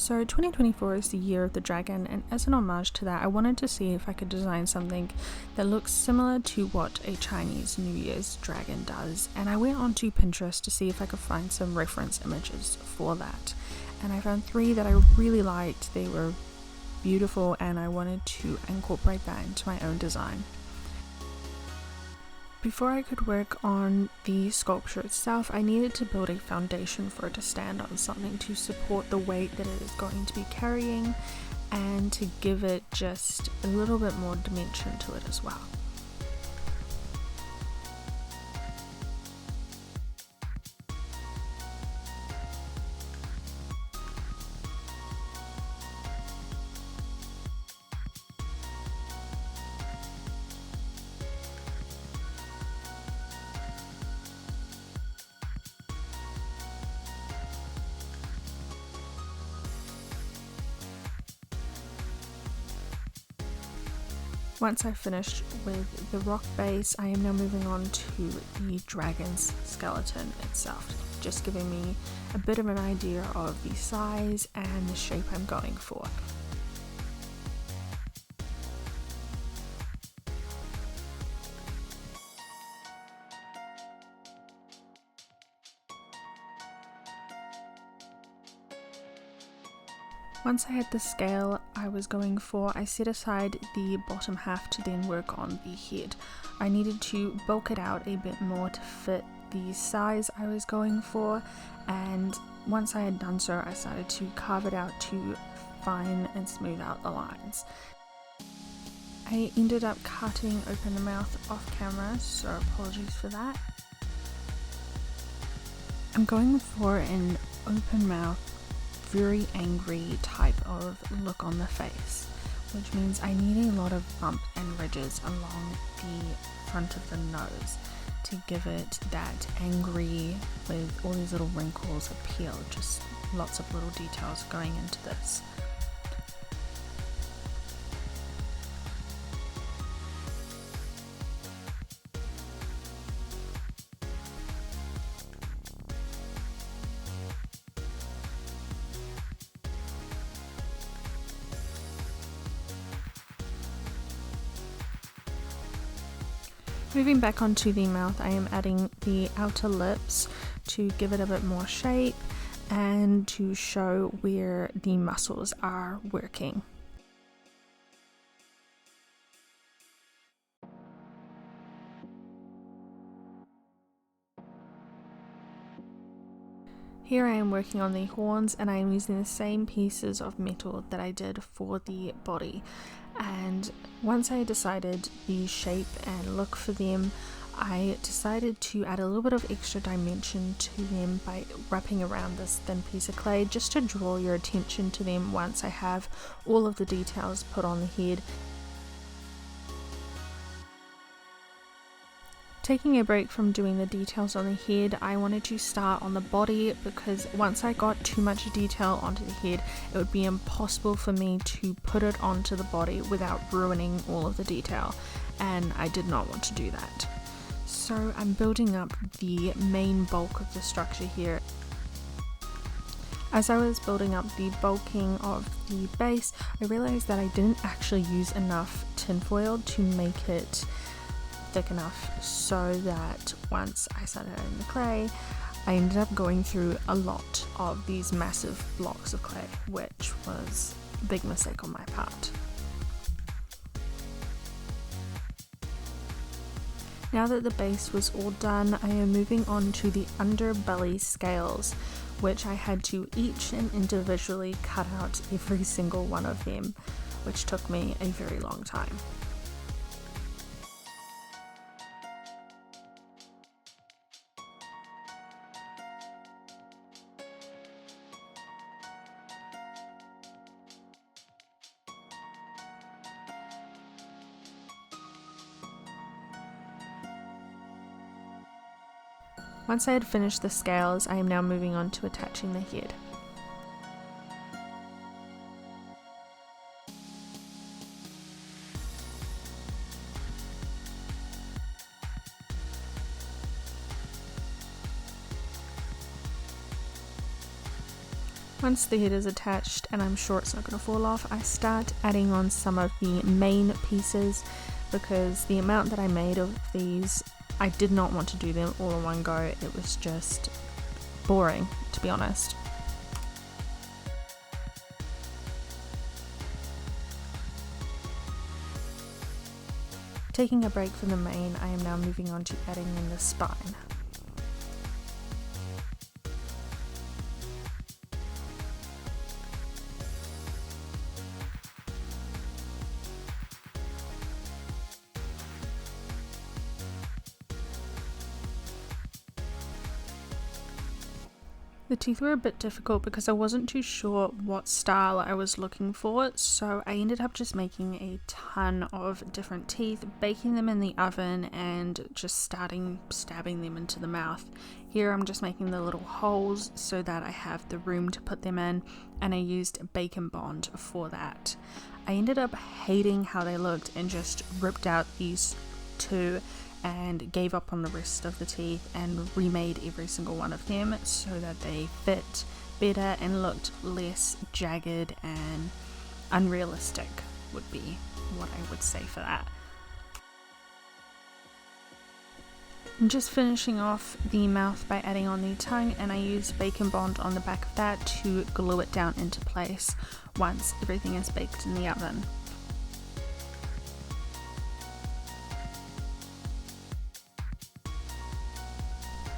So 2024 is the year of the dragon, and as an homage to that, I wanted to see if I could design something that looks similar to what a Chinese New Year's dragon does. And I went onto Pinterest to see if I could find some reference images for that. And I found 3 that I really liked. They were beautiful and I wanted to incorporate that into my own design. Before I could work on the sculpture itself, I needed to build a foundation for it to stand on, something to support the weight that it is going to be carrying and to give it just a little bit more dimension to it as well. Once I've finished with the rock base, I am now moving on to the dragon's skeleton itself, just giving me a bit of an idea of the size and the shape I'm going for. Once I had the scale I was going for, I set aside the bottom half to then work on the head. I needed to bulk it out a bit more to fit the size I was going for, and once I had done so, I started to carve it out to fine and smooth out the lines. I ended up cutting open the mouth off camera, so apologies for that. I'm going for an open mouth, very angry type of look on the face, which means I need a lot of bump and ridges along the front of the nose to give it that angry with all these little wrinkles appeal, just lots of little details going into this. Moving back onto the mouth, I am adding the outer lips to give it a bit more shape and to show where the muscles are working. Here I am working on the horns, and I am using the same pieces of metal that I did for the body. And once I decided the shape and look for them, I decided to add a little bit of extra dimension to them by wrapping around this thin piece of clay, just to draw your attention to them once I have all of the details put on the head. Taking a break from doing the details on the head, I wanted to start on the body, because once I got too much detail onto the head, it would be impossible for me to put it onto the body without ruining all of the detail, and I did not want to do that. So I'm building up the main bulk of the structure here. As I was building up the bulking of the base, I realized that I didn't actually use enough tinfoil to make it thick enough, so that once I started adding the clay, I ended up going through a lot of these massive blocks of clay, which was a big mistake on my part. Now that the base was all done, I am moving on to the underbelly scales, which I had to each and individually cut out every single one of them, which took me a very long time. Once I had finished the scales, I am now moving on to attaching the head. Once the head is attached and I'm sure it's not going to fall off, I start adding on some of the main pieces, because the amount that I made of these, I did not want to do them all in one go. It was just boring, to be honest. Taking a break from the mane, I am now moving on to adding in the spine. The teeth were a bit difficult because I wasn't too sure what style I was looking for, so I ended up just making a ton of different teeth, baking them in the oven and just starting stabbing them into the mouth. Here I'm just making the little holes so that I have the room to put them in, and I used Bacon Bond for that. I ended up hating how they looked and just ripped out these two and gave up on the rest of the teeth and remade every single one of them so that they fit better and looked less jagged and unrealistic, would be what I would say for that. I'm just finishing off the mouth by adding on the tongue, and I used Bacon Bond on the back of that to glue it down into place once everything is baked in the oven.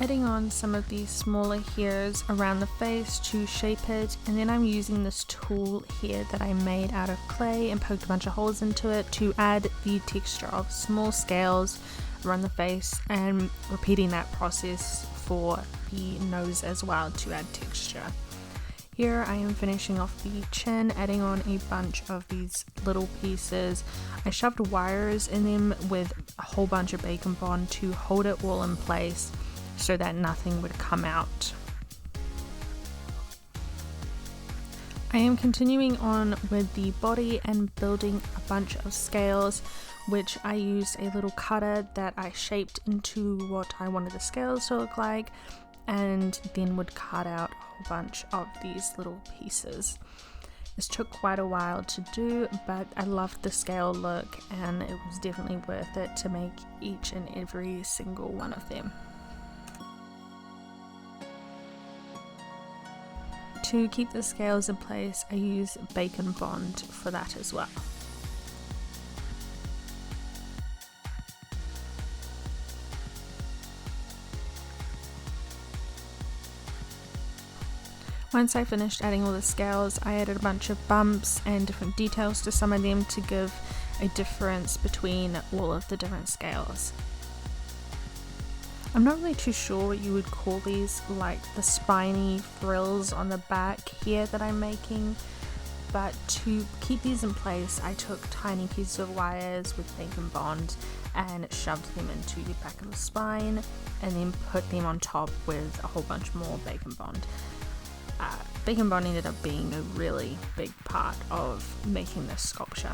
Adding on some of these smaller hairs around the face to shape it, and then I'm using this tool here that I made out of clay and poked a bunch of holes into it to add the texture of small scales around the face, and repeating that process for the nose as well to add texture. Here I am finishing off the chin, adding on a bunch of these little pieces. I shoved wires in them with a whole bunch of Bacon Bond to hold it all in place so that nothing would come out. I am continuing on with the body and building a bunch of scales, which I used a little cutter that I shaped into what I wanted the scales to look like, and then would cut out a whole bunch of these little pieces. This took quite a while to do, but I loved the scale look and it was definitely worth it to make each and every single one of them. To keep the scales in place, I use Bacon Bond for that as well. Once I finished adding all the scales, I added a bunch of bumps and different details to some of them to give a difference between all of the different scales. I'm not really too sure what you would call these, like the spiny frills on the back here that I'm making, but to keep these in place I took tiny pieces of wires with Bacon Bond and shoved them into the back of the spine, and then put them on top with a whole bunch more Bacon Bond. Bacon Bond ended up being a really big part of making this sculpture.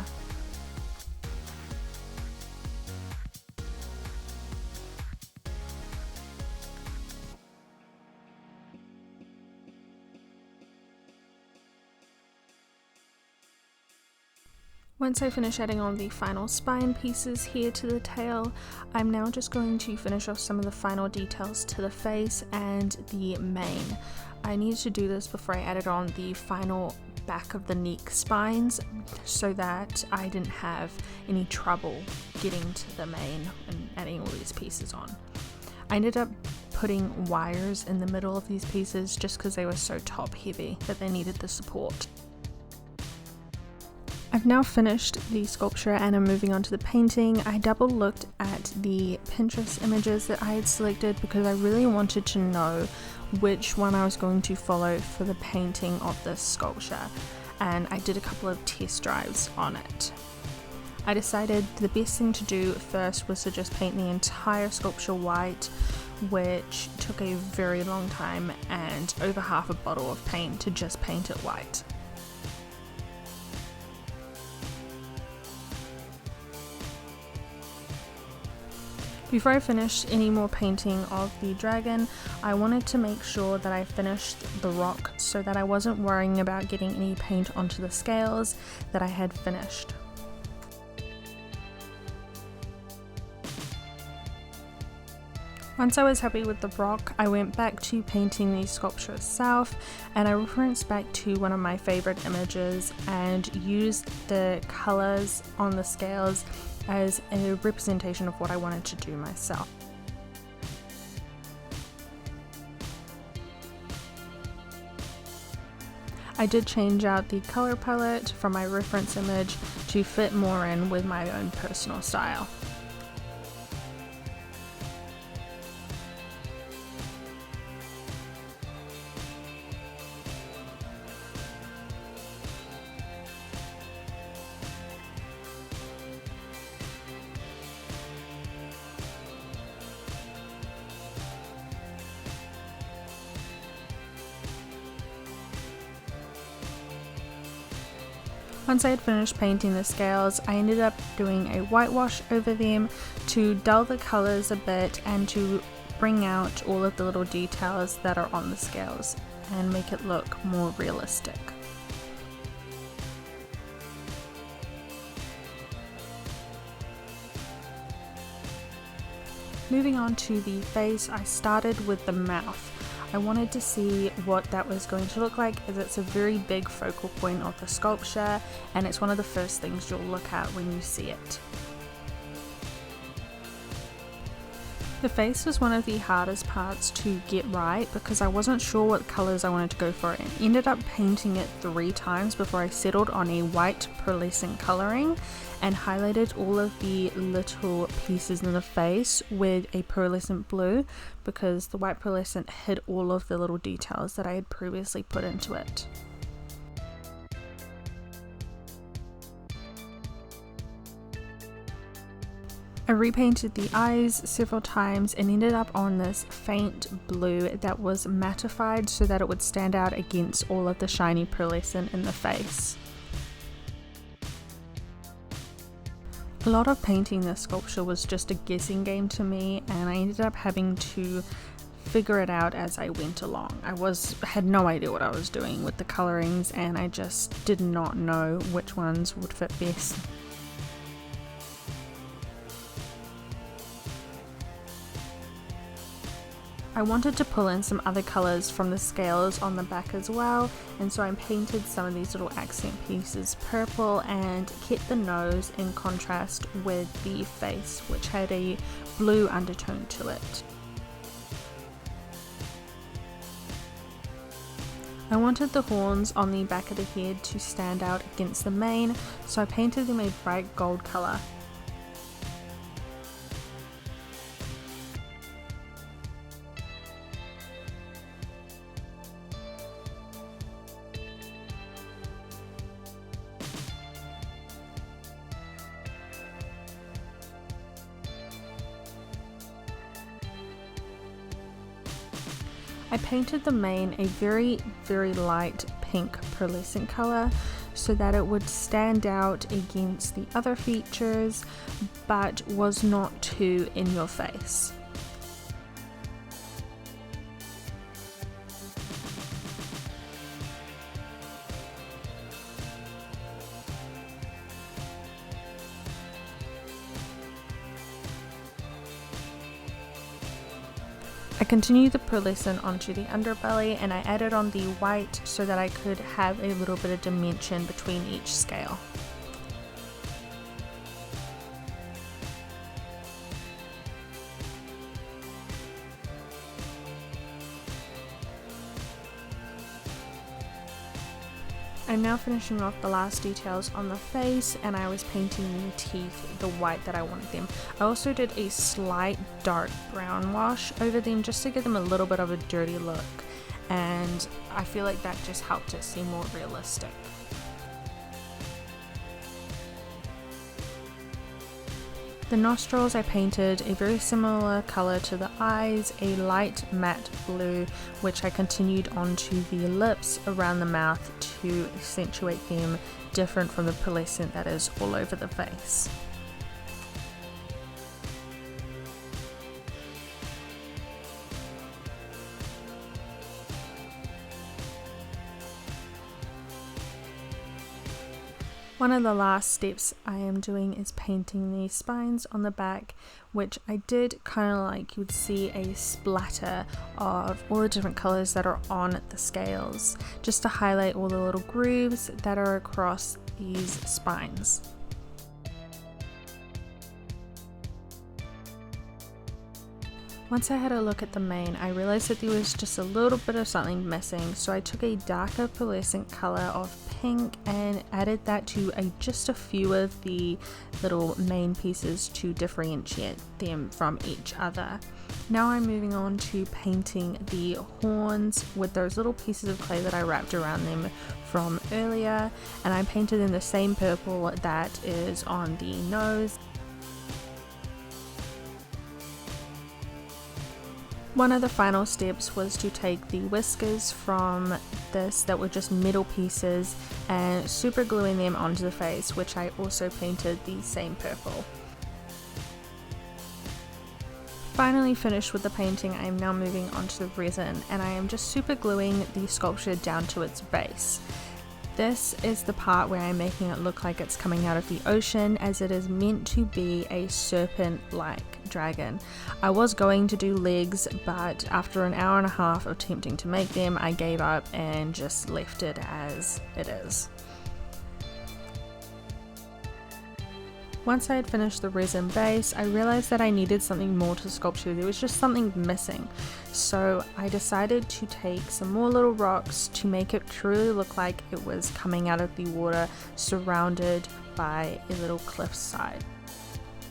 Once I finish adding on the final spine pieces here to the tail, I'm now just going to finish off some of the final details to the face and the mane. I needed to do this before I added on the final back of the neck spines so that I didn't have any trouble getting to the mane and adding all these pieces on. I ended up putting wires in the middle of these pieces just because they were so top heavy that they needed the support. I've now finished the sculpture and I'm moving on to the painting. I double looked at the Pinterest images that I had selected because I really wanted to know which one I was going to follow for the painting of this sculpture, and I did a couple of test drives on it. I decided the best thing to do first was to just paint the entire sculpture white, which took a very long time and over half a bottle of paint to just paint it white. Before I finished any more painting of the dragon, I wanted to make sure that I finished the rock so that I wasn't worrying about getting any paint onto the scales that I had finished. Once I was happy with the rock, I went back to painting the sculpture itself, and I referenced back to one of my favorite images and used the colors on the scales as a representation of what I wanted to do myself. I did change out the color palette from my reference image to fit more in with my own personal style. Once I had finished painting the scales, I ended up doing a whitewash over them to dull the colors a bit and to bring out all of the little details that are on the scales and make it look more realistic. Moving on to the face, I started with the mouth. I wanted to see what that was going to look like, as it's a very big focal point of the sculpture and it's one of the first things you'll look at when you see it. The face was one of the hardest parts to get right because I wasn't sure what colours I wanted to go for, and ended up painting it 3 times before I settled on a white pearlescent colouring and highlighted all of the little pieces in the face with a pearlescent blue, because the white pearlescent hid all of the little details that I had previously put into it. I repainted the eyes several times and ended up on this faint blue that was mattified so that it would stand out against all of the shiny pearlescent in the face. A lot of painting this sculpture was just a guessing game to me, and I ended up having to figure it out as I went along. I had no idea what I was doing with the colorings, and I just did not know which ones would fit best. I wanted to pull in some other colours from the scales on the back as well, and so I painted some of these little accent pieces purple and kept the nose in contrast with the face, which had a blue undertone to it. I wanted the horns on the back of the head to stand out against the mane, so I painted them a bright gold colour. I painted the mane a very, very light pink pearlescent colour so that it would stand out against the other features but was not too in your face. I continued the pearlescent onto the underbelly, and I added on the white so that I could have a little bit of dimension between each scale. I'm now finishing off the last details on the face, and I was painting the teeth the white that I wanted them. I also did a slight dark brown wash over them just to give them a little bit of a dirty look, and I feel like that just helped it seem more realistic. The nostrils, I painted a very similar colour to the eyes, a light matte blue, which I continued onto the lips around the mouth to accentuate them different from the pearlescent that is all over the face. One of the last steps I am doing is painting the spines on the back, which I did kind of like you would see a splatter of all the different colors that are on the scales, just to highlight all the little grooves that are across these spines. Once I had a look at the mane, I realized that there was just a little bit of something missing, so I took a darker pearlescent color of pink and added that to just a few of the little mane pieces to differentiate them from each other. Now I'm moving on to painting the horns with those little pieces of clay that I wrapped around them from earlier, and I painted in the same purple that is on the nose. One of the final steps was to take the whiskers from this that were just metal pieces and super gluing them onto the face, which I also painted the same purple. Finally finished with the painting, I am now moving on to the resin, and I am just super gluing the sculpture down to its base. This is the part where I'm making it look like it's coming out of the ocean, as it is meant to be a serpent-like dragon. I was going to do legs, but after an hour and a half of attempting to make them, I gave up and just left it as it is. Once I had finished the resin base, I realized that I needed something more to sculpture. There was just something missing. So I decided to take some more little rocks to make it truly look like it was coming out of the water, surrounded by a little cliffside.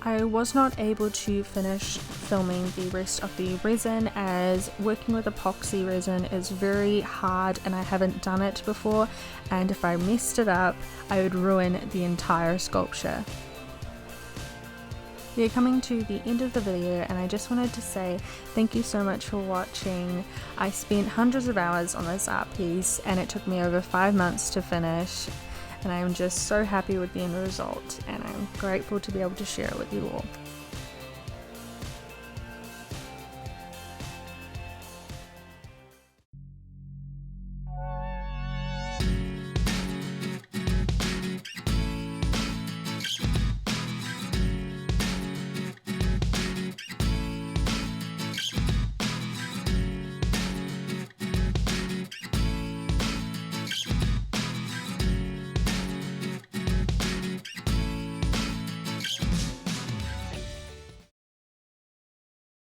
I was not able to finish filming the rest of the resin, as working with epoxy resin is very hard and I haven't done it before, and if I messed it up, I would ruin the entire sculpture. We are coming to the end of the video, and I just wanted to say thank you so much for watching. I spent hundreds of hours on this art piece and it took me over 5 months to finish, and I am just so happy with the end result, and I'm grateful to be able to share it with you all.